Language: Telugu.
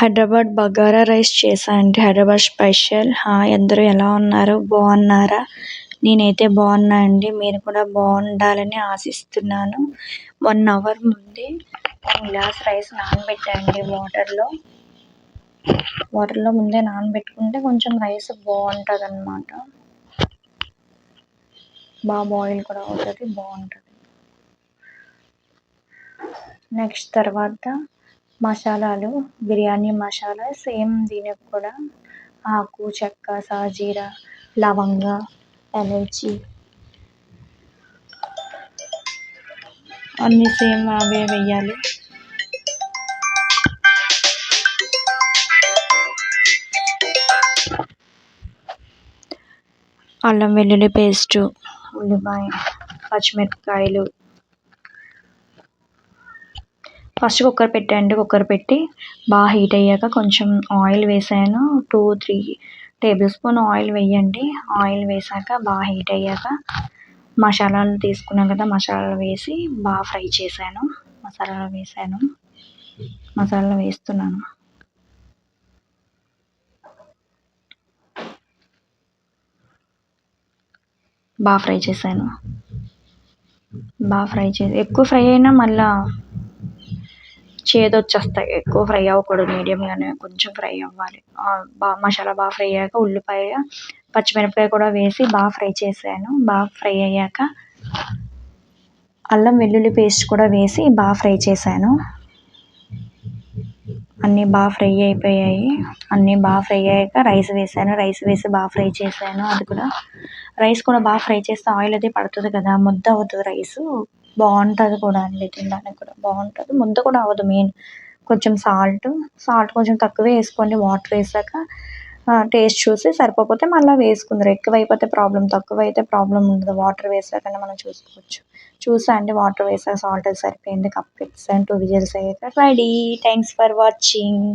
హైదరాబాద్ బగారా రైస్ చేశా అండి. హైదరాబాద్ స్పెషల్. హాయ్ అందరూ ఎలా ఉన్నారు? బాగున్నారా? నేనైతే బాగున్నా అండి. మీరు కూడా బాగుండాలని ఆశిస్తున్నాను. 1 అవర్ ముందే 1 గ్లాస్ రైస్ నానబెట్టా అండి వాటర్లో. వాటర్లో ముందే నానబెట్టుకుంటే కొంచెం రైస్ బాగుంటుందన్నమాట. బాగా బాయిల్ కూడా అవుతుంది, బాగుంటుంది. నెక్స్ట్ తర్వాత మసాలాలు, బిర్యానీ మసాలా సేమ్ దీనికి కూడా ఆకు, చెక్క, సాజీరా, లవంగ, ఎలచి అన్నీ సేమ్ అవే వేయాలి. అల్లం వెల్లుల్లి పేస్టు, ఉల్లిపాయ, పచ్చిమిరపకాయలు. ఫస్ట్ కుక్కర్ పెట్టండి. కుక్కర్ పెట్టి బాగా హీట్ అయ్యాక కొంచెం ఆయిల్ వేసాను. 2-3 టేబుల్ స్పూన్ ఆయిల్ వేయండి. ఆయిల్ వేసాక బాగా హీట్ అయ్యాక మసాలాలు తీసుకున్నాం కదా, మసాలాలు వేసి బాగా ఫ్రై చేశాను. మసాలా వేస్తున్నాను. బాగా ఫ్రై చేశాను. ఎక్కువ ఫ్రై అయినా మళ్ళా చేదొచ్చేస్తాయి. ఎక్కువ ఫ్రై అవ్వకూడదు, మీడియంగానే కొంచెం ఫ్రై అవ్వాలి. మసాలా బాగా ఫ్రై అయ్యాక ఉల్లిపాయ, పచ్చిమిరపకాయ కూడా వేసి బాగా ఫ్రై చేశాను. బాగా ఫ్రై అయ్యాక అల్లం వెల్లుల్లి పేస్ట్ కూడా వేసి బాగా ఫ్రై చేశాను. అన్నీ బాగా ఫ్రై అయిపోయాయి. అన్నీ బాగా ఫ్రై అయ్యాక రైస్ వేసాను. రైస్ వేసి బాగా ఫ్రై చేశాను. అది కూడా రైస్ కూడా బాగా ఫ్రై చేస్తే ఆయిల్ అది పడుతుంది కదా, ముద్ద అవుతుంది రైసు. బాగుంటుంది కూడా అండి, తినడానికి కూడా బాగుంటుంది. ముద్ద కూడా అవ్వదు. మెయిన్ కొంచెం సాల్ట్ కొంచెం తక్కువే వేసుకోండి. వాటర్ వేసాక టేస్ట్ చూసి సరిపోతే మళ్ళీ వేసుకుందరు. ఎక్కువ అయిపోతే ప్రాబ్లం, తక్కువ అయితే ప్రాబ్లం ఉండదు. వాటర్ వేసాకనే మనం చూసుకోవచ్చు. చూసా అండి, వాటర్ వేసాక సాల్ట్ అది సరిపోయింది. కప్ పెట్టేసాను. 2 విజిల్స్ అయ్యాక రెడీ. Thanks for watching.